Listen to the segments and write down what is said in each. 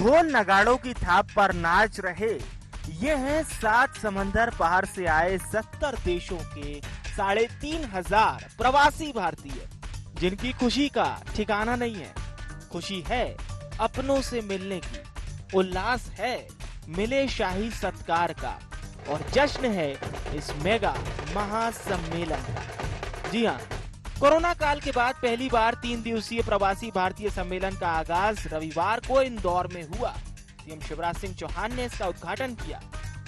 ढोल नगाड़ों की थाप पर नाच रहे ये हैं 7 समंदर पार से आए 70 देशों के 3,500 प्रवासी भारतीय, जिनकी खुशी का ठिकाना नहीं है। खुशी है अपनों से मिलने की, उल्लास है मिले शाही सत्कार का, और जश्न है इस मेगा महासम्मेलन का। जी हाँ, कोरोना काल के बाद पहली बार 3 दिवसीय प्रवासी भारतीय सम्मेलन का आगाज रविवार को इंदौर में हुआ। सीएम शिवराज सिंह चौहान ने इसका उद्घाटन किया।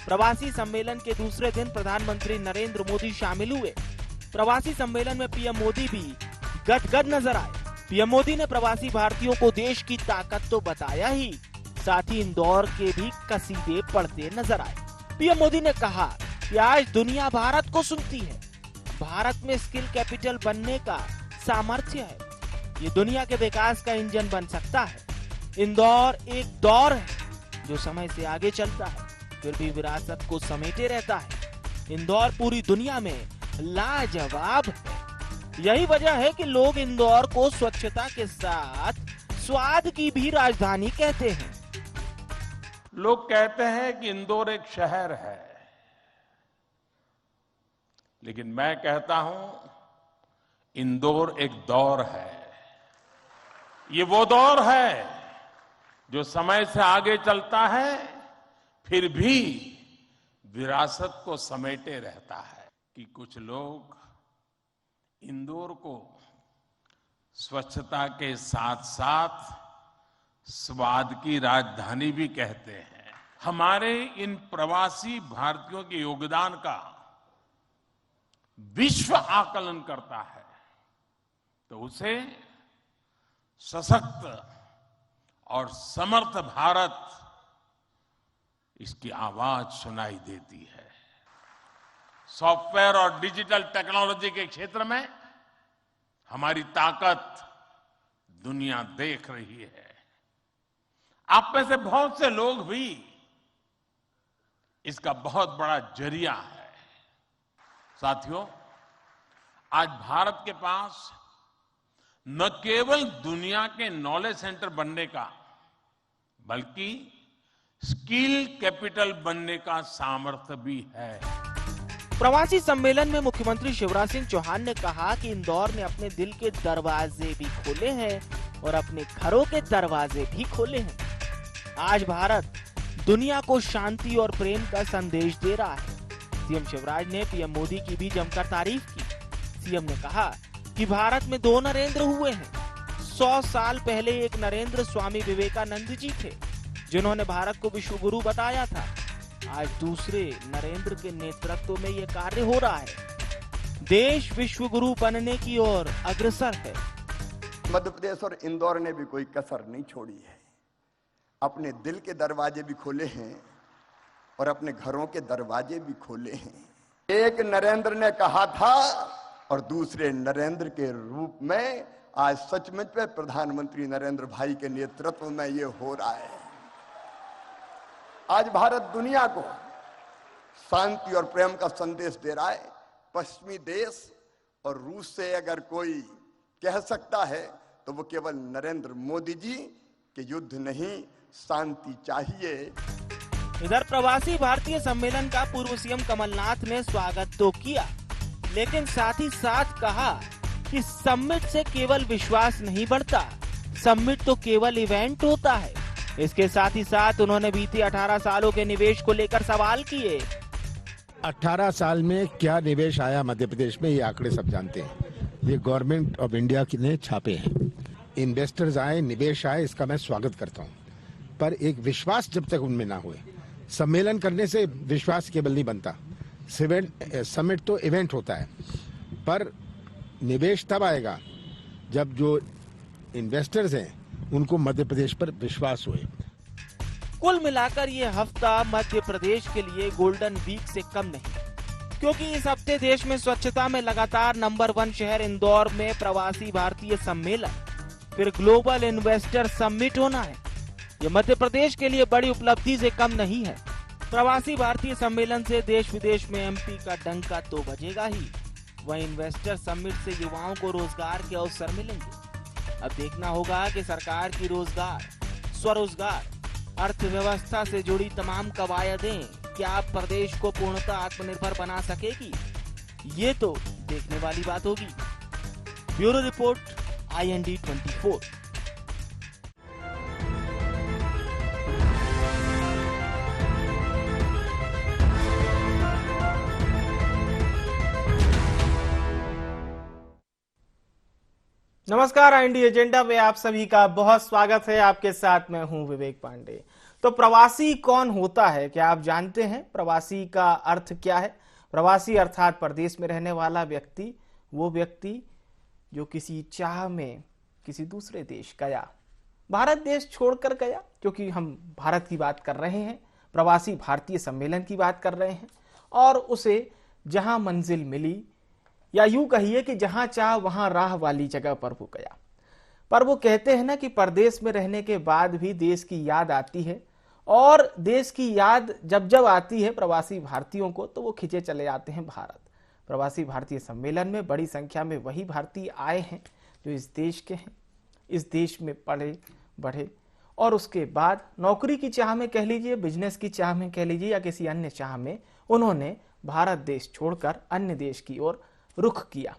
प्रवासी सम्मेलन के दूसरे दिन प्रधानमंत्री नरेंद्र मोदी शामिल हुए। प्रवासी सम्मेलन में पीएम मोदी भी गदगद नजर आए। पीएम मोदी ने प्रवासी भारतीयों को देश की ताकत तो बताया ही, साथ ही इंदौर के भी कसीदे पढ़ते नजर आए। पीएम मोदी ने कहा कि आज दुनिया भारत को सुनती है। भारत में स्किल कैपिटल बनने का सामर्थ्य है। ये दुनिया के विकास का इंजन बन सकता है। इंदौर एक दौर है जो समय से आगे चलता है, फिर भी विरासत को समेटे रहता है। इंदौर पूरी दुनिया में लाजवाब है। यही वजह है कि लोग इंदौर को स्वच्छता के साथ स्वाद की भी राजधानी कहते हैं। लोग कहते हैं कि इंदौर एक शहर है, लेकिन मैं कहता हूं इंदौर एक दौर है। ये वो दौर है जो समय से आगे चलता है, फिर भी विरासत को समेटे रहता है। कि कुछ लोग इंदौर को स्वच्छता के साथ साथ स्वाद की राजधानी भी कहते हैं। हमारे इन प्रवासी भारतीयों के योगदान का विश्व आकलन करता है तो उसे सशक्त और समर्थ भारत, इसकी आवाज सुनाई देती है। सॉफ्टवेयर और डिजिटल टेक्नोलॉजी के क्षेत्र में हमारी ताकत दुनिया देख रही है। आप में से बहुत से लोग भी इसका बहुत बड़ा जरिया है। साथियों, आज भारत के पास न केवल दुनिया के नॉलेज सेंटर बनने का, बल्कि स्किल कैपिटल बनने का सामर्थ्य भी है। प्रवासी सम्मेलन में मुख्यमंत्री शिवराज सिंह चौहान ने कहा कि इंदौर ने अपने दिल के दरवाजे भी खोले हैं और अपने घरों के दरवाजे भी खोले हैं। आज भारत दुनिया को शांति और प्रेम का संदेश दे रहा है। सीएम शिवराज ने पीएम मोदी की भी जमकर तारीफ की। सीएम ने कहा कि भारत में 2 नरेंद्र हुए हैं। 100 साल पहले एक नरेंद्र स्वामी विवेकानंद जी थे, जिन्होंने भारत को विश्व गुरु बताया था। आज दूसरे नरेंद्र के नेतृत्व में यह कार्य हो रहा है। देश विश्व गुरु बनने की ओर अग्रसर है। मध्य प्रदेश और इंदौर ने भी कोई कसर नहीं छोड़ी है। अपने दिल के दरवाजे भी खोले हैं और अपने घरों के दरवाजे भी खोले हैं। एक नरेंद्र ने कहा था और दूसरे नरेंद्र के रूप में आज सचमुच में प्रधानमंत्री नरेंद्र भाई के नेतृत्व में ये हो रहा है। आज भारत दुनिया को शांति और प्रेम का संदेश दे रहा है। पश्चिमी देश और रूस से अगर कोई कह सकता है तो वो केवल नरेंद्र मोदी जी के युद्ध नहीं, शांति चाहिए। इधर प्रवासी भारतीय सम्मेलन का पूर्व सीएम कमलनाथ ने स्वागत तो किया, लेकिन साथ ही साथ कहा कि समिट से केवल विश्वास नहीं बढ़ता, समिट तो केवल इवेंट होता है। इसके साथ ही साथ उन्होंने बीते 18 सालों के निवेश को लेकर सवाल किए। 18 साल में क्या निवेश आया मध्य प्रदेश में, ये आंकड़े सब जानते हैं। ये गवर्नमेंट ऑफ इंडिया ने छापे हैं। इन्वेस्टर्स आए, निवेश आए, इसका मैं स्वागत करता हूँ, पर एक विश्वास जब तक उनमें ना हुए, सम्मेलन करने से विश्वास केवल नहीं बनता। समिट तो इवेंट होता है, पर निवेश तब आएगा जब जो इन्वेस्टर्स हैं उनको मध्य प्रदेश पर विश्वास हुए। कुल मिलाकर ये हफ्ता मध्य प्रदेश के लिए गोल्डन वीक से कम नहीं, क्योंकि इस हफ्ते देश में स्वच्छता में लगातार नंबर 1 शहर इंदौर में प्रवासी भारतीय सम्मेलन, फिर ग्लोबल इन्वेस्टर समिट होना है। ये मध्य प्रदेश के लिए बड़ी उपलब्धि से कम नहीं है। प्रवासी भारतीय सम्मेलन से देश विदेश में एमपी का डंका तो बजेगा ही, वहीं इन्वेस्टर समिट से युवाओं को रोजगार के अवसर मिलेंगे। अब देखना होगा कि सरकार की रोजगार, स्वरोजगार अर्थव्यवस्था से जुड़ी तमाम कवायदें क्या प्रदेश को पूर्णतः आत्मनिर्भर बना सकेगी, ये तो देखने वाली बात होगी। Bureau report, IND 24। नमस्कार, IND एजेंडा में आप सभी का बहुत स्वागत है। आपके साथ मैं हूं विवेक पांडे। तो प्रवासी कौन होता है, क्या आप जानते हैं? प्रवासी का अर्थ क्या है? प्रवासी अर्थात परदेश में रहने वाला व्यक्ति, वो व्यक्ति जो किसी चाह में किसी दूसरे देश गया, भारत देश छोड़कर गया, क्योंकि हम भारत की बात कर रहे हैं, प्रवासी भारतीय सम्मेलन की बात कर रहे हैं, और उसे जहां मंजिल मिली या यूं कहिए कि जहां चाह वहां राह वाली जगह पर वो गया। पर वो कहते हैं ना कि परदेश में रहने के बाद भी देश की याद आती है, और देश की याद जब जब आती है प्रवासी भारतीयों को, तो वो खिंचे चले आते हैं भारत। प्रवासी भारतीय सम्मेलन में बड़ी संख्या में वही भारतीय आए हैं जो इस देश के हैं, इस देश में पढ़े बढ़े, और उसके बाद नौकरी की चाह में कह लीजिए, बिजनेस की चाह में कह लीजिए, या किसी अन्य चाह में उन्होंने भारत देश छोड़कर अन्य देश की ओर रुख किया।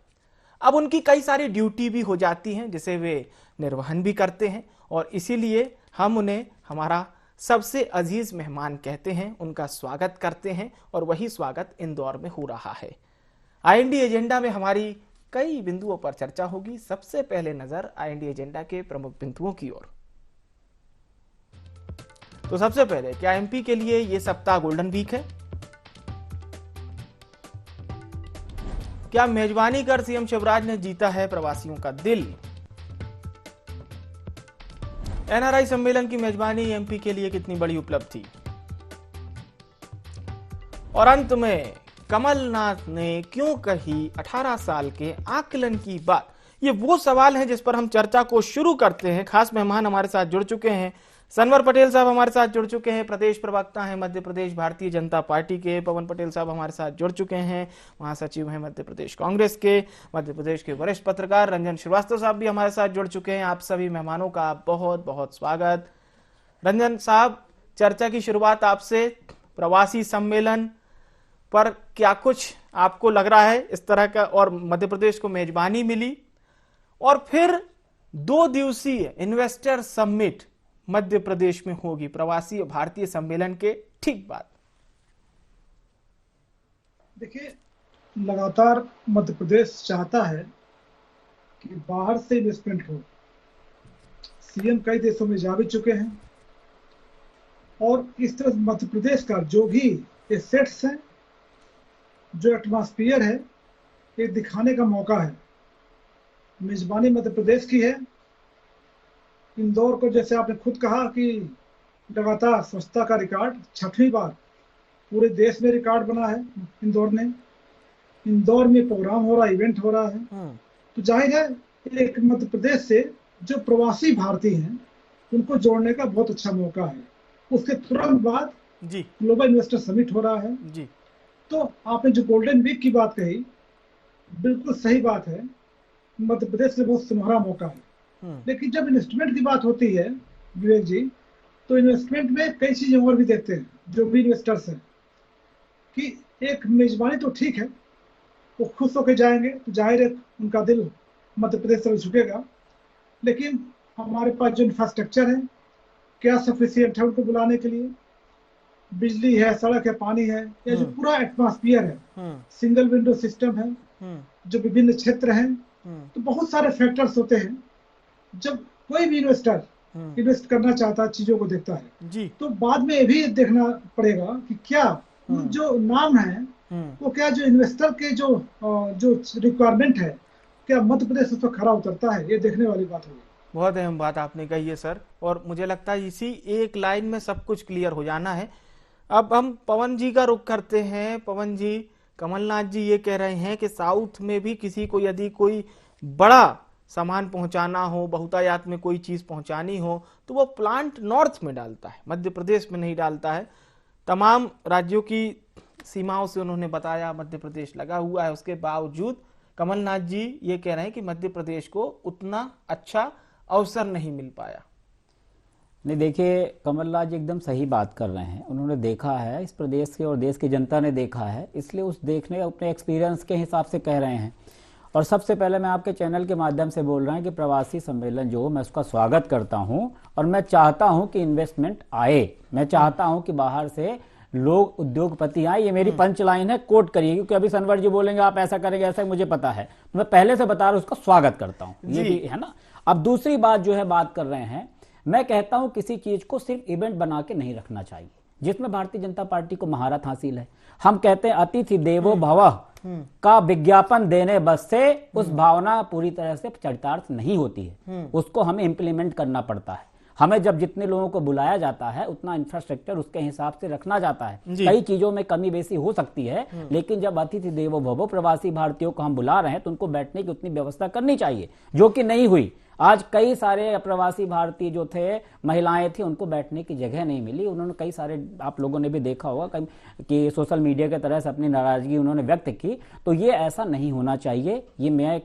अब उनकी कई सारी ड्यूटी भी हो जाती हैं जिसे वे निर्वहन भी करते हैं, और इसीलिए हम उन्हें हमारा सबसे अजीज मेहमान कहते हैं, उनका स्वागत करते हैं, और वही स्वागत इंदौर में हो रहा है। IND एजेंडा में हमारी कई बिंदुओं पर चर्चा होगी। सबसे पहले नजर IND एजेंडा के प्रमुख बिंदुओं की ओर। तो सबसे पहले, क्या MP के लिए यह सप्ताह गोल्डन वीक है? क्या मेजबानी कर CM शिवराज ने जीता है प्रवासियों का दिल? NRI सम्मेलन की मेजबानी MP के लिए कितनी बड़ी उपलब्धि? और अंत में, कमलनाथ ने क्यों कही 18 साल के आकलन की बात? ये वो सवाल है जिस पर हम चर्चा को शुरू करते हैं। खास मेहमान हमारे साथ जुड़ चुके हैं। सनवर पटेल साहब हमारे साथ जुड़ चुके हैं, प्रदेश प्रवक्ता हैं मध्य प्रदेश भारतीय जनता पार्टी के। पवन पटेल साहब हमारे साथ जुड़ चुके हैं, महासचिव हैं मध्य प्रदेश कांग्रेस के। मध्य प्रदेश के वरिष्ठ पत्रकार रंजन श्रीवास्तव साहब भी हमारे साथ जुड़ चुके हैं। आप सभी मेहमानों का बहुत बहुत स्वागत। रंजन साहब, चर्चा की शुरुआत आपसे। प्रवासी सम्मेलन पर क्या कुछ आपको लग रहा है इस तरह का, और मध्य प्रदेश को मेजबानी मिली, और फिर 2 दिवसीय इन्वेस्टर समिट मध्य प्रदेश में होगी प्रवासी भारतीय सम्मेलन के ठीक बाद। देखिए, लगातार मध्य प्रदेश चाहता है कि बाहर से इन्वेस्टमेंट हो। CM कई देशों में जा भी चुके हैं, और इस तरह मध्य प्रदेश का जो भी एसेट्स है, जो एटमॉस्फेयर है, ये दिखाने का मौका है। मेजबानी मध्य प्रदेश की है। इंदौर को, जैसे आपने खुद कहा कि लगातार स्वच्छता का रिकॉर्ड 6वीं बार पूरे देश में रिकॉर्ड बना है इंदौर ने। इंदौर में प्रोग्राम हो रहा है, इवेंट हो रहा है, तो जाहिर है एक मध्य प्रदेश से जो प्रवासी भारतीय हैं उनको जोड़ने का बहुत अच्छा मौका है। उसके तुरंत बाद जी ग्लोबल इन्वेस्टर समिट हो रहा है जी। तो आपने जो गोल्डन वीक की बात कही, बिल्कुल सही बात है। मध्य प्रदेश के लिए बहुत सुनहरा मौका है। लेकिन जब इन्वेस्टमेंट की बात होती है विवेक जी, तो इन्वेस्टमेंट में कई चीजें और भी देखते हैं जो भी इन्वेस्टर्स हैं, कि एक मेजबानी तो ठीक है, वो खुश होकर जाएंगे तो जाहिर है उनका दिल मध्य प्रदेश से झुकेगा, लेकिन हमारे पास जो इंफ्रास्ट्रक्चर है, क्या सफिशियंट है उनको बुलाने के लिए? बिजली है, सड़क है, पानी है, या जो पूरा एटमॉस्फेयर है, सिंगल विंडो सिस्टम है, जो विभिन्न क्षेत्र हैं, तो बहुत सारे फैक्टर्स होते हैं। जब कोई भी इन्वेस्टर इन्वेस्ट करना चाहता है, चीजों को देखता है जी, तो बाद में ये भी देखना पड़ेगा कि क्या जो नाम है वो, क्या जो इन्वेस्टर के जो रिक्वायरमेंट है, क्या मध्य प्रदेश उस पर खरा उतरता है? ये देखने वाली बात होगी। बहुत अहम बात आपने कही है सर, और मुझे लगता है इसी एक लाइन में सब कुछ क्लियर हो जाना है। अब हम पवन जी का रुख करते हैं। पवन जी, कमलनाथ जी ये कह रहे हैं कि साउथ में भी किसी को यदि कोई बड़ा सामान पहुंचाना हो, बहुतायात में कोई चीज पहुंचानी हो, तो वो प्लांट नॉर्थ में डालता है, मध्य प्रदेश में नहीं डालता है। तमाम राज्यों की सीमाओं से उन्होंने बताया मध्य प्रदेश लगा हुआ है, उसके बावजूद कमलनाथ जी ये कह रहे हैं कि मध्य प्रदेश को उतना अच्छा अवसर नहीं मिल पाया। नहीं, देखिए कमलनाथ जी एकदम सही बात कर रहे हैं। उन्होंने देखा है, इस प्रदेश के और देश की जनता ने देखा है, इसलिए उस देखने अपने एक्सपीरियंस के हिसाब से कह रहे हैं। और सबसे पहले मैं आपके चैनल के माध्यम से बोल रहा हूं कि प्रवासी सम्मेलन जो मैं उसका स्वागत करता हूं और मैं चाहता हूं कि इन्वेस्टमेंट आए। मैं चाहता हूं कि बाहर से लोग उद्योगपति आए। ये मेरी पंच लाइन है, कोट करिए, क्योंकि अभी सनवर जी बोलेंगे आप ऐसा करेंगे ऐसा, मुझे पता है, मैं पहले से बता रहा हूं, उसका स्वागत करता हूं, ये भी है ना। अब दूसरी बात जो है बात कर रहे हैं, मैं कहता हूं किसी चीज को सिर्फ इवेंट बना के नहीं रखना चाहिए जिसमें भारतीय जनता पार्टी को महारत हासिल है। हम कहते हैं अतिथि देवो भवः का विज्ञापन देने बस से उस भावना पूरी तरह से चरितार्थ नहीं होती है, उसको हमें इंप्लीमेंट करना पड़ता है। हमें जब जितने लोगों को बुलाया जाता है उतना इंफ्रास्ट्रक्चर उसके हिसाब से रखना जाता है। कई चीजों में कमी बेसी हो सकती है, लेकिन जब अतिथि देवो भवः प्रवासी भारतीयों को हम बुला रहे हैं तो उनको बैठने की उतनी व्यवस्था करनी चाहिए, जो कि नहीं हुई। आज कई सारे अप्रवासी भारतीय जो थे, महिलाएं थी, उनको बैठने की जगह नहीं मिली। उन्होंने कई सारे, आप लोगों ने भी देखा होगा कि सोशल मीडिया की तरह से अपनी नाराजगी उन्होंने व्यक्त की। तो ये ऐसा नहीं होना चाहिए। ये मैं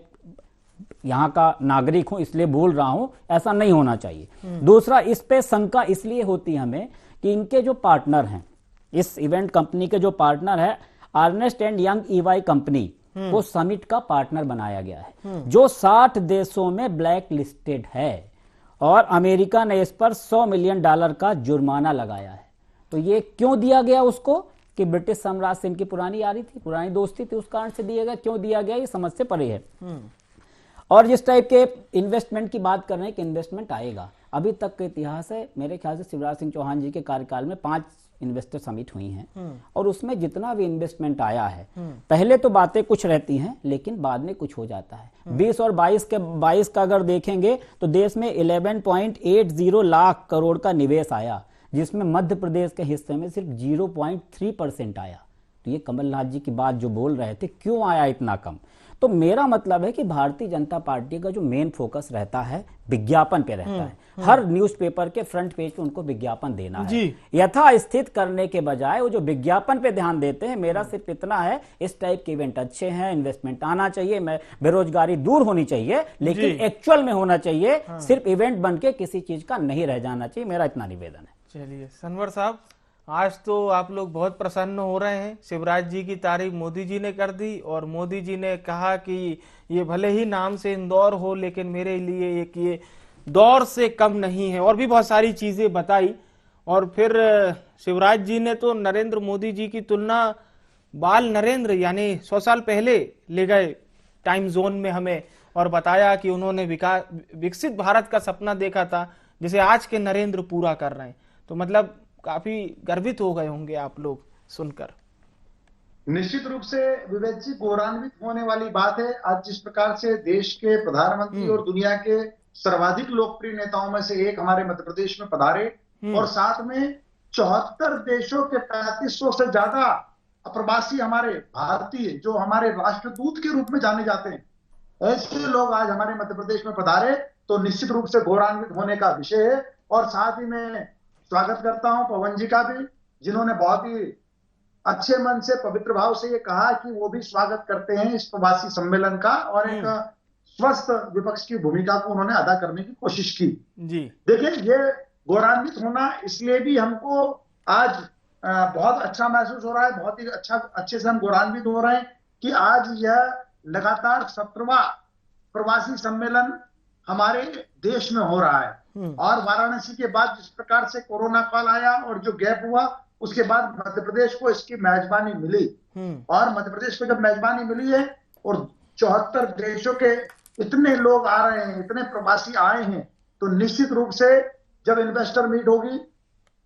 यहाँ का नागरिक हूं इसलिए बोल रहा हूं, ऐसा नहीं होना चाहिए। दूसरा, इस पे शंका इसलिए होती है हमें कि इनके जो पार्टनर हैं, इस इवेंट कंपनी के जो पार्टनर है Ernst and Young EY company, वो समिट का पार्टनर बनाया गया है, जो 60 देशों में ब्लैक लिस्टेड है और अमेरिका ने इस पर $100 मिलियन का जुर्माना लगाया है। तो ये क्यों दिया गया उसको? कि ब्रिटिश साम्राज्य से इनकी पुरानी यारी थी, पुरानी दोस्ती थी, उस कारण से दिया गया। क्यों दिया गया ये समझ से परे है। और जिस टाइप के इन्वेस्टमेंट की बात कर रहे हैं कि इन्वेस्टमेंट आएगा, अभी तक के इतिहास है, मेरे ख्याल से शिवराज सिंह चौहान जी के कार्यकाल में 5 इन्वेस्टर समिट हुई हैं और उसमें जितना भी इन्वेस्टमेंट आया है, पहले तो बातें कुछ रहती हैं लेकिन बाद में कुछ हो जाता है। 20 और 22 का अगर देखेंगे तो देश में 11.80 लाख करोड़ का निवेश आया, जिसमें मध्य प्रदेश के हिस्से में सिर्फ 0.3% आया। तो ये कमलनाथ जी की बात जो बोल रहे थे, क्यों आया इतना कम? तो मेरा मतलब है कि भारतीय जनता पार्टी का जो मेन फोकस रहता है विज्ञापन पे रहता है। हर न्यूज़पेपर के फ्रंट पेज पे उनको विज्ञापन देना है, यथास्थित करने के बजाय वो जो विज्ञापन पे ध्यान देते हैं। मेरा सिर्फ इतना है, इस टाइप के इवेंट अच्छे हैं, इन्वेस्टमेंट आना चाहिए, बेरोजगारी दूर होनी चाहिए, लेकिन एक्चुअल में होना चाहिए, सिर्फ इवेंट बन के किसी चीज का नहीं रह जाना चाहिए। मेरा इतना निवेदन है। चलिए सनवर साहब, आज तो आप लोग बहुत प्रसन्न हो रहे हैं। शिवराज जी की तारीफ मोदी जी ने कर दी और मोदी जी ने कहा कि ये भले ही नाम से इंदौर हो लेकिन मेरे लिए एक ये दौर से कम नहीं है, और भी बहुत सारी चीजें बताई। और फिर शिवराज जी ने तो नरेंद्र मोदी जी की तुलना बाल नरेंद्र यानी 100 साल पहले ले गए टाइम जोन में हमें, और बताया कि उन्होंने विकसित भारत का सपना देखा था जिसे आज के नरेंद्र पूरा कर रहे हैं। तो मतलब काफी गर्वित हो गए होंगे आप लोग सुनकर। निश्चित रूप से विवेक जी, गौरवान्वित होने वाली बात है। आज जिस प्रकार से देश के प्रधानमंत्री और दुनिया के सर्वाधिक लोकप्रिय नेताओं में से एक हमारे मध्य प्रदेश में पधारे, और साथ में 74 देशों के 3500 से ज्यादा अप्रवासी हमारे भारतीय जो हमारे राष्ट्रदूत के रूप में जाने जाते हैं, ऐसे लोग आज हमारे मध्य प्रदेश में पधारे, तो निश्चित रूप से गौरवान्वित होने का विषय है। और साथ ही मैं स्वागत करता हूं पवन जी का भी, जिन्होंने बहुत ही अच्छे मन से, पवित्र भाव से ये कहा कि वो भी स्वागत करते हैं इस प्रवासी सम्मेलन का, और एक स्वस्थ विपक्ष की भूमिका को उन्होंने अदा करने की कोशिश की। जी देखिए, ये गौरवान्वित होना इसलिए भी हमको आज बहुत अच्छा महसूस हो रहा है, बहुत ही अच्छे से हम गौरवान्वित हो रहे हैं कि आज यह लगातार 17वां प्रवासी सम्मेलन हमारे देश में हो रहा है। और वाराणसी के बाद जिस प्रकार से कोरोना काल आया और जो गैप हुआ, उसके बाद मध्य प्रदेश को इसकी मेजबानी मिली, और मध्य प्रदेश को जब मेजबानी मिली है और 74 देशों के इतने लोग आ रहे हैं, इतने प्रवासी आए हैं, तो निश्चित रूप से जब इन्वेस्टर मीट होगी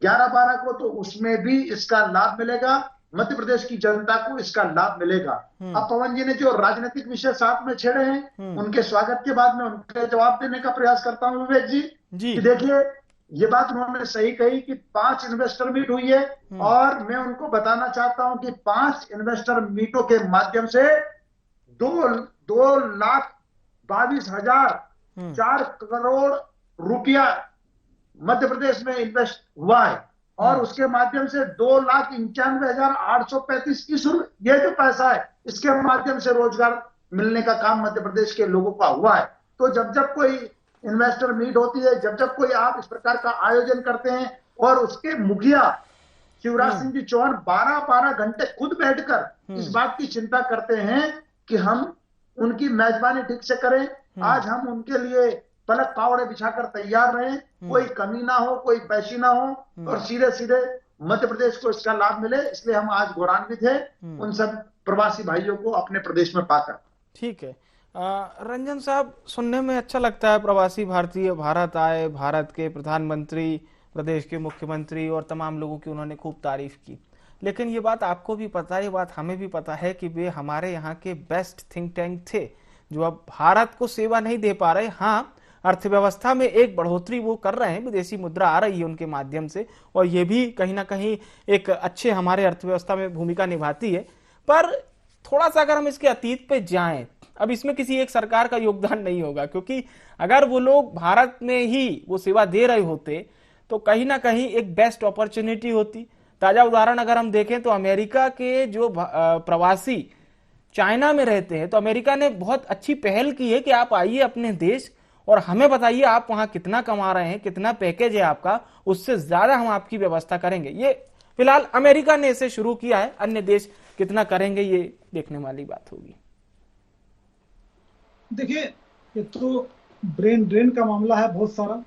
11-12 को, तो उसमें भी इसका लाभ मिलेगा, मध्य प्रदेश की जनता को इसका लाभ मिलेगा। अब पवन जी ने जो राजनीतिक विषय साथ में छेड़े हैं, उनके स्वागत के बाद में उनके जवाब देने का प्रयास करता हूं विवेक जी। कि देखिए, ये बात उन्होंने सही कही कि 5 इन्वेस्टर मीट हुई है, और मैं उनको बताना चाहता हूं कि 5 इन्वेस्टर मीटों के माध्यम से 2,22,004 करोड़ रुपया मध्य प्रदेश में इन्वेस्ट हुआ है, और उसके माध्यम से 2,91,835 ये जो पैसा है, इसके माध्यम से रोजगार मिलने का काम मध्य प्रदेश के लोगों का हुआ है। तो जब कोई इन्वेस्टर मीट होती है, जब जब कोई आप इस प्रकार का आयोजन करते हैं और उसके मुखिया शिवराज सिंह जी चौहान 12-12 घंटे खुद बैठकर इस बात की चिंता करते हैं कि हम उनकी मेजबानी ठीक से करें, आज हम उनके लिए पलक पावड़े बिछाकर तैयार रहें, कोई कमी ना हो, कोई पेशी ना हो और सीधे सीधे मध्य प्रदेश को इसका लाभ मिले, इसलिए हम आज गौरवान्वित हैं उन सब प्रवासी भाइयों को अपने प्रदेश में पाकर। ठीक है रंजन साहब, सुनने में अच्छा लगता है प्रवासी भारतीय भारत आए, भारत के प्रधानमंत्री, प्रदेश के मुख्यमंत्री और तमाम लोगों की उन्होंने खूब तारीफ की, लेकिन ये बात आपको भी पता है, ये बात हमें भी पता है कि वे हमारे यहाँ के बेस्ट थिंक टैंक थे जो अब भारत को सेवा नहीं दे पा रहे। हाँ, अर्थव्यवस्था में एक बढ़ोतरी वो कर रहे हैं, विदेशी मुद्रा आ रही है उनके माध्यम से और ये भी कहीं ना कहीं एक अच्छे हमारे अर्थव्यवस्था में भूमिका निभाती है। पर थोड़ा सा अगर हम इसके अतीत पे जाएं, अब इसमें किसी एक सरकार का योगदान नहीं होगा, क्योंकि अगर वो लोग भारत में ही वो सेवा दे रहे होते तो कहीं ना कहीं एक बेस्ट अपॉर्चुनिटी होती। ताजा उदाहरण अगर हम देखें तो अमेरिका के जो प्रवासी चाइना में रहते हैं, तो अमेरिका ने बहुत अच्छी पहल की है कि आप आइए अपने देश और हमें बताइए आप वहां कितना कमा रहे हैं, कितना पैकेज है आपका, उससे ज्यादा हम आपकी व्यवस्था करेंगे। ये फिलहाल अमेरिका ने इसे शुरू किया है, अन्य देश कितना करेंगे ये देखने वाली बात होगी। देखिए, ये तो ब्रेन ड्रेन का मामला है बहुत सारा,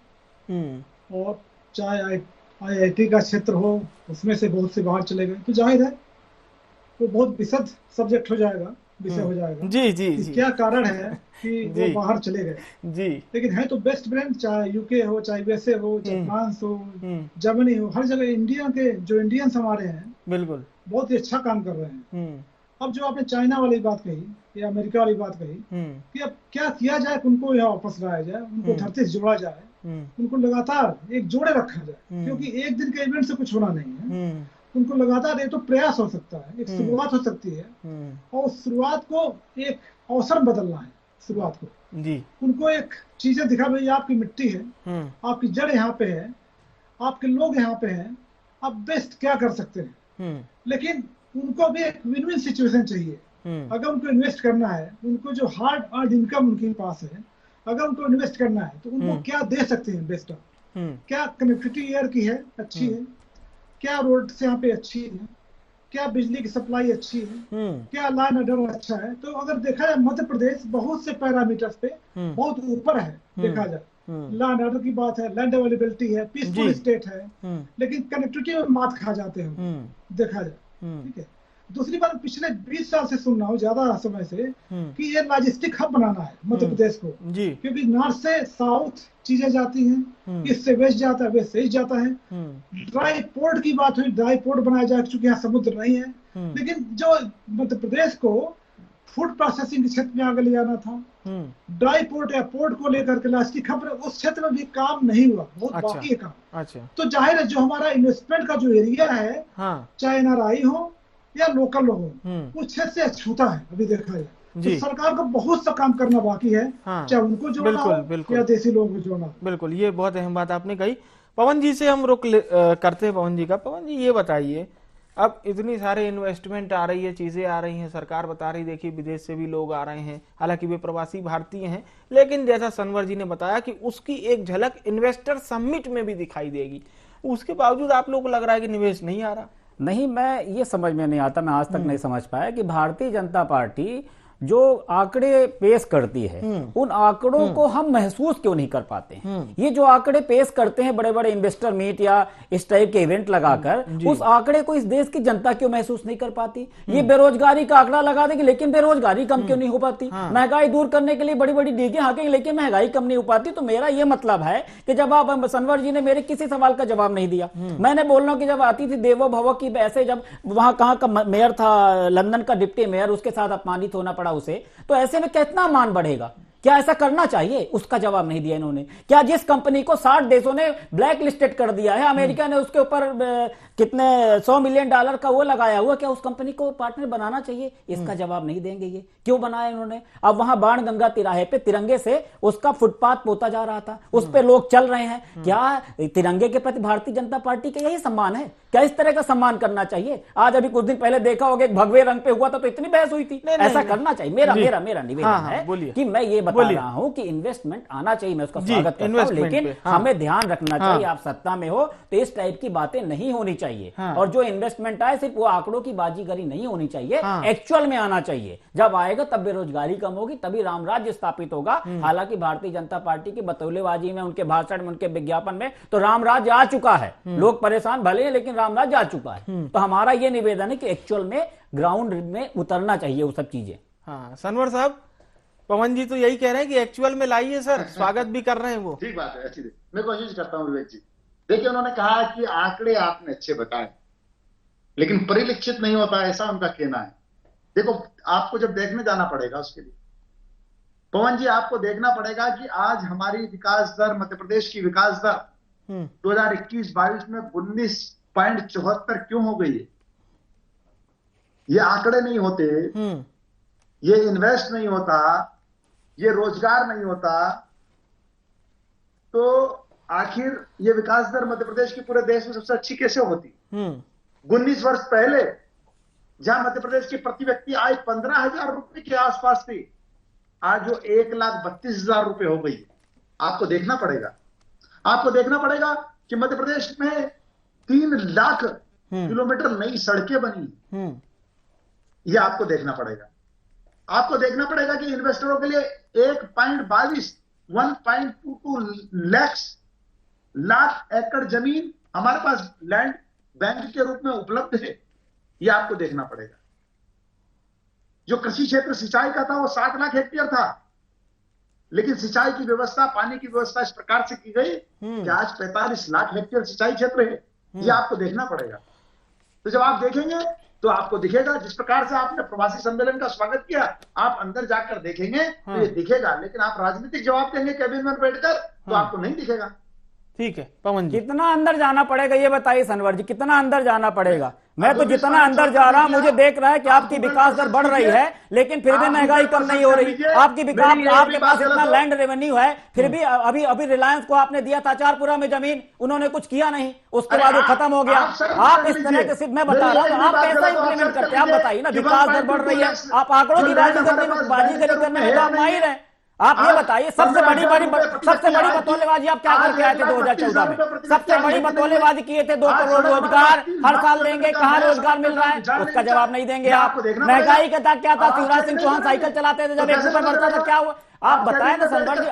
और चाहे IIT का क्षेत्र हो उसमें से बहुत से बाहर चले गए, तो जाहिर है वो बहुत विशद सब्जेक्ट हो जाएगा, विषय हो जाएगा जी जी जी। क्या कारण है कि वो बाहर चले गए जी, लेकिन है तो बेस्ट ब्रांड, चाहे यूके हो, चाहे USA हो, चाहे फ्रांस हो, जर्मनी हो, हर जगह इंडिया के जो इंडियंस हमारे हैं बिल्कुल बहुत ही अच्छा काम कर रहे हैं। अब जो आपने चाइना वाली बात कही या अमेरिका वाली बात कही कि अब क्या किया जाए कि उनको यहाँ वापस लाया जाए, उनको धरती से जोड़ा जाए, उनको लगातार एक जोड़े रखा जाए, क्योंकि एक दिन के इवेंट से कुछ होना नहीं है। उनको लगातार एक तो प्रयास हो सकता है, एक शुरुआत हो सकती है, और उस शुरुआत को एक अवसर बदलना है। शुरुआत को जी, उनको एक चीजें दिखा, भाई आपकी मिट्टी है, आपकी जड़ यहाँ पे है, आपके लोग यहाँ पे हैं, आप बेस्ट क्या कर सकते हैं। लेकिन उनको भी एक विन विन सिचुएशन चाहिए। अगर उनको इन्वेस्ट करना है, उनको जो हार्ड अर्न इनकम उनके पास है, अगर उनको इन्वेस्ट करना है तो उनको क्या दे सकते हैं बेस्ट। क्या कनेक्टिविटी एयर की है, अच्छी है, क्या रोड से यहाँ पे अच्छी है, क्या बिजली की सप्लाई अच्छी है, क्या लाइन ऑर्डर अच्छा है। तो अगर देखा जाए मध्य प्रदेश बहुत से पैरामीटर्स पे बहुत ऊपर है। देखा जाए लैंड ऑर्डर की बात है, लैंड अवेलेबिलिटी है, पीसफुल स्टेट है, लेकिन कनेक्टिविटी में मात खा जाते हैं देखा जाए। ठीक है, दूसरी बात पिछले 20 साल से सुन रहा हूँ, ज्यादा समय से, कि ये लॉजिस्टिक हब बनाना है मध्य प्रदेश को, क्योंकि नॉर्थ से साउथ चीजें जाती हैं, इससे वेस्ट जाता है, वेस्ट से ईस्ट जाता है। ड्राई पोर्ट की बात हुई, ड्राई पोर्ट बनाया जाए, क्योंकि यहाँ समुद्र नहीं है। लेकिन जो मध्य प्रदेश को फूड प्रोसेसिंग के क्षेत्र में आगे ले जाना था, ड्राई पोर्ट या पोर्ट को लेकर के लॉजिस्टिक हब, उस क्षेत्र में भी काम नहीं हुआ, बहुत बाकी है काम। तो जाहिर है जो हमारा इन्वेस्टमेंट का जो एरिया है, चाहे NRI हो या लोकल लोग हो, उस क्षेत्र से अछूता है अभी देखा जाए। तो सरकार को बहुत सा काम करना बाकी है, चाहे उनको जोड़ना हो या देसी लोगों को जोड़ना। बिल्कुल, ये बहुत अहम बात आपने कही। पवन जी से हम रुक करते हैं। पवन जी का, पवन जी ये बताइए, अब इतनी सारे इन्वेस्टमेंट आ रही है, चीजें आ रही हैं, सरकार बता रही देखिए विदेश से भी लोग आ रहे हैं, हालांकि वे प्रवासी भारतीय हैं, लेकिन जैसा सनवर जी ने बताया कि उसकी एक झलक इन्वेस्टर समिट में भी दिखाई देगी, उसके बावजूद आप लोगों को लग रहा है कि निवेश नहीं आ रहा। नहीं, मैं ये समझ में नहीं आता, मैं आज तक नहीं समझ पाया कि भारतीय जनता पार्टी जो आंकड़े पेश करती है उन आंकड़ों को हम महसूस क्यों नहीं कर पाते हैं। ये जो आंकड़े पेश करते हैं बड़े बड़े इन्वेस्टर मीट या इस टाइप के इवेंट लगाकर, उस आंकड़े को इस देश की जनता क्यों महसूस नहीं कर पाती। ये बेरोजगारी का आंकड़ा लगा देंगे, लेकिन बेरोजगारी कम क्यों नहीं हो पाती। महंगाई दूर करने के लिए बड़ी बड़ी डीगे हाँकेंगे, लेकिन महंगाई कम नहीं हो पाती। तो मेरा ये मतलब है कि जब आप, सनवर जी ने मेरे किसी सवाल का जवाब नहीं दिया। मैंने बोल रहा हूं कि जब आती थी देवो भव की, ऐसे जब वहां कहां का मेयर था, लंदन का डिप्टी मेयर, उसके साथ अपमानित होना पड़ा उसे, तो ऐसे में कितना मान बढ़ेगा। क्या ऐसा करना चाहिए, उसका जवाब नहीं दिया इन्होंने। क्या जिस कंपनी को 60 देशों ने ब्लैक लिस्टेड कर दिया है, अमेरिका ने उसके ऊपर कितने $100 मिलियन का वो लगाया हुआ, क्या उस कंपनी को पार्टनर बनाना चाहिए? इसका जवाब नहीं देंगे। ये क्यों बनाया इन्होंने? अब वहां बाण गंगा तिराहे पे तिरंगे से उसका फुटपाथ पोता जा रहा था, उस पे लोग चल रहे हैं। क्या तिरंगे के प्रति भारतीय जनता पार्टी का यही सम्मान है? क्या इस तरह का सम्मान करना चाहिए? आज अभी कुछ दिन पहले देखा होगा भगवे रंग पे हुआ था तो इतनी बहस हुई थी। ऐसा करना चाहिए। मेरा निवेदन है कि मैं ये बता रहा हूं कि इन्वेस्टमेंट आना चाहिए, मैं उसका स्वागत करता हूं, लेकिन हमें ध्यान रखना चाहिए, आप सत्ता में हो तो इस टाइप की बातें नहीं होनी चाहिए। और जो इन्वेस्टमेंट आए सिर्फ वो आंकड़ों की बाजीगरी नहीं होनी चाहिए, एक्चुअल में आना चाहिए। जब आएगा तब बेरोजगारी कम होगी, तभी राम राज्य स्थापित होगा। हालांकि भारतीय जनता पार्टी की बतौलेबाजी में, उनके भाषण में, उनके विज्ञापन में तो राम राज्य आ चुका है। लोग परेशान भले हैं, लेकिन राम राज्य आ चुका है। तो हमारा ये निवेदन है कि एक्चुअल में ग्राउंड में उतरना चाहिए वो सब चीजें। हाँ सनवर साहब, पवन जी तो यही कह रहे हैं कि एक्चुअल में लाइए सर, स्वागत भी कर रहे हैं वो। ठीक बात है, अच्छी मैं कोशिश करता हूं विवेक जी। देखिए, उन्होंने कहा कि आंकड़े आपने अच्छे बताए लेकिन परिलक्षित नहीं होता, ऐसा उनका कहना है। देखो, आपको जब देखने जाना पड़ेगा उसके लिए पवन जी, आपको देखना पड़ेगा कि आज हमारी विकास दर, मध्य प्रदेश की विकास दर 2021-22 में 19.74 क्यों हो गई है। ये आंकड़े नहीं होते, ये इन्वेस्ट नहीं होता, ये रोजगार नहीं होता, तो आखिर ये विकास दर मध्य प्रदेश की पूरे देश में सबसे अच्छी कैसे होती। 19 वर्ष पहले जहां मध्य प्रदेश की प्रति व्यक्ति आय 15,000 रुपए के आसपास थी, आज जो 1,32,000 रुपए हो गई। आपको देखना पड़ेगा, आपको देखना पड़ेगा कि मध्य प्रदेश में 3 लाख किलोमीटर नई सड़कें बनी। यह आपको देखना पड़ेगा। आपको देखना पड़ेगा कि इन्वेस्टरों के लिए 1.22 लाख एकड़ जमीन हमारे पास लैंड बैंक के रूप में उपलब्ध है। यह आपको देखना पड़ेगा। जो कृषि क्षेत्र सिंचाई का था वो 7 लाख हेक्टेयर था, लेकिन सिंचाई की व्यवस्था, पानी की व्यवस्था इस प्रकार से की गई कि आज 45 लाख हेक्टेयर सिंचाई क्षेत्र है। यह आपको देखना पड़ेगा। तो जब आप देखेंगे तो आपको दिखेगा, जिस प्रकार से आपने प्रवासी सम्मेलन का स्वागत किया, आप अंदर जाकर देखेंगे तो ये दिखेगा। लेकिन आप राजनीतिक जवाब देंगे कैबिनेट में बैठकर तो आपको नहीं दिखेगा। ठीक है पवन जी, कितना अंदर जाना पड़ेगा ये बताइए सनवर जी, कितना अंदर जाना पड़ेगा। मैं तो जितना अंदर जा रहा हूं, मुझे देख रहा है कि आपकी विकास दर बढ़ रही है, लेकिन फिर भी महंगाई कम नहीं हो रही। आपकी विकास, आपके पास इतना लैंड रेवेन्यू है, फिर भी अभी रिलायंस को आपने दिया था चारपुरा में जमीन, उन्होंने कुछ किया नहीं, उसके बाद वो खत्म हो गया। आप इस तरह के, सिर्फ मैं बता रहा हूँ आप कैसा इंप्लीमेंट करते हैं, आप बताइए ना। विकास दर बढ़ रही है, आप आंकड़ों की बाजीगरी करने में आप माहिर हैं। आप ये बताइए, सबसे बड़ी बतौलेबाजी आप क्या करके आए थे 2014 में? सबसे बड़ी बतौलेबाजी किए थे 2 करोड़ रोजगार हर साल देंगे, कहां रोजगार मिल रहा है? उसका जवाब नहीं देंगे आप। महंगाई का क्या था? शिवराज सिंह चौहान साइकिल चलाते थे जब 1 रुपए बढ़ता था, क्या हुआ? आप बताएं ना सनवर जी,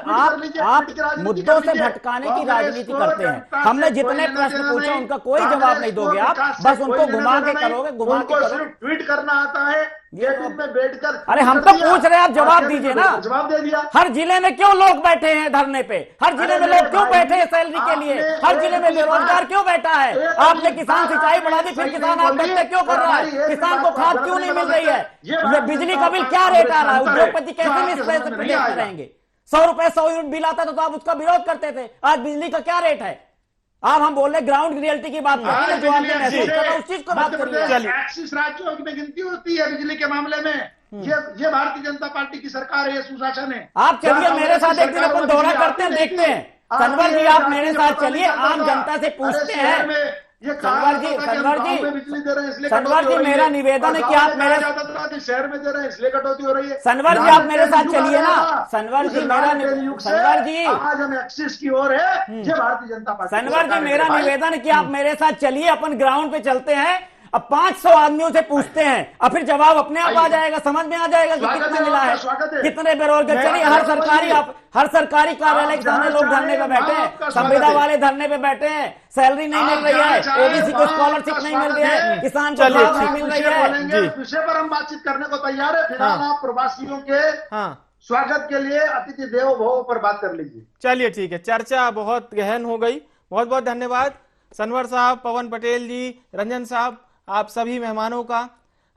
आप मुद्दों से भटकाने की राजनीति करते हैं। हमने जितने प्रश्न पूछे उनका कोई जवाब नहीं दोगे आप, बस उनको घुमा के करोगे, घुमा के करोगे। ट्वीट करना आता है, में बैठकर। अरे हम तो पूछ रहे हैं, आप जवाब दीजिए ना। जवाब दे दिया। हर जिले में क्यों लोग बैठे हैं धरने पे? हर जिले में लोग क्यों बैठे हैं सैलरी के लिए? हर जिले में बेरोजगार क्यों बैठा है? आपने किसान सिंचाई बढ़ा दी, फिर किसान आत्महत्या क्यों कर रहा है? किसान को खाद क्यों नहीं मिल रही है? ये बिजली का बिल क्या रेट आ रहा है? उद्योगपति कैसे में इस प्रदेश में रहेंगे? 100 रुपए 100 यूनिट बिल आता था तो आप उसका विरोध करते थे। आज बिजली का क्या रेट है? आप हम बोल रहे ग्राउंड रियलिटी की बात करते हैं, जो आपने महसूस करा उस चीज को बात करिए। एक्सिस राज्यों में गिनती होती है बिजली के मामले में। ये भारतीय जनता पार्टी की सरकार है, ये सुशासन है। आप चलिए मेरे साथ एक दिन अपन दौरा करते हैं, देखते हैं। सनवर जी आप मेरे साथ चलिए, आम जनता से पूछते हैं। सनवर जी मेरा निवेदन है कि आप मेरे शहर में दे रहे हैं इसलिए कटौती हो रही है। सनवर जी आप मेरे साथ चलिए ना। सनवर जी सनवर जी आज हम एक्सिस की ओर है, ये भारतीय जनता पार्टी। सनवर जी मेरा निवेदन है कि आप मेरे साथ चलिए, अपन ग्राउंड पे चलते हैं। अब 500 आदमियों से पूछते हैं, अब फिर जवाब अपने आप आ जाएगा, समझ में आ जाएगा कि कितना मिला है, कितने बेरोजगार। चलिए हर सरकारी कार्यालय के सामने लोग धरने पे बैठे हैं, संविदा वाले धरने पे बैठे हैं, सैलरी नहीं मिल रही है, ओबीसी को स्कॉलरशिप नहीं मिल रही है, किसान को खाद नहीं मिल रही है। विषय पर हम बातचीत करने को तैयार है। फिलहाल आप प्रवासियों के स्वागत के लिए अतिथि देवो भव पर बात कर लीजिए। चलिए ठीक है, चर्चा बहुत गहन हो गई। बहुत बहुत धन्यवाद सनवर साहब, पवन पटेल जी, रंजन साहब, आप सभी मेहमानों का।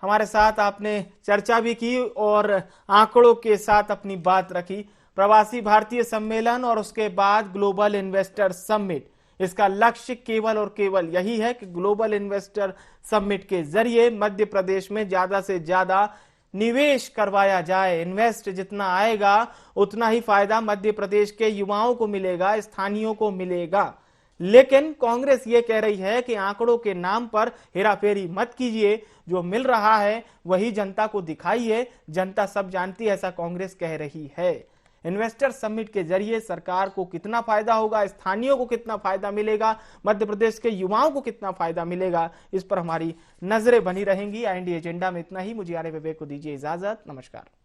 हमारे साथ आपने चर्चा भी की और आंकड़ों के साथ अपनी बात रखी। प्रवासी भारतीय सम्मेलन और उसके बाद ग्लोबल इन्वेस्टर समिट, इसका लक्ष्य केवल और केवल यही है कि ग्लोबल इन्वेस्टर समिट के जरिए मध्य प्रदेश में ज्यादा से ज्यादा निवेश करवाया जाए। इन्वेस्ट जितना आएगा उतना ही फायदा मध्य प्रदेश के युवाओं को मिलेगा, स्थानीयों को मिलेगा। लेकिन कांग्रेस ये कह रही है कि आंकड़ों के नाम पर हेराफेरी मत कीजिए, जो मिल रहा है वही जनता को दिखाइए। जनता सब जानती है, ऐसा कांग्रेस कह रही है। इन्वेस्टर समिट के जरिए सरकार को कितना फायदा होगा, स्थानीयों को कितना फायदा मिलेगा, मध्य प्रदेश के युवाओं को कितना फायदा मिलेगा, इस पर हमारी नजरें बनी रहेंगी। IND एजेंडा में इतना ही। मुझे आर्य विवेक को दीजिए इजाजत। नमस्कार।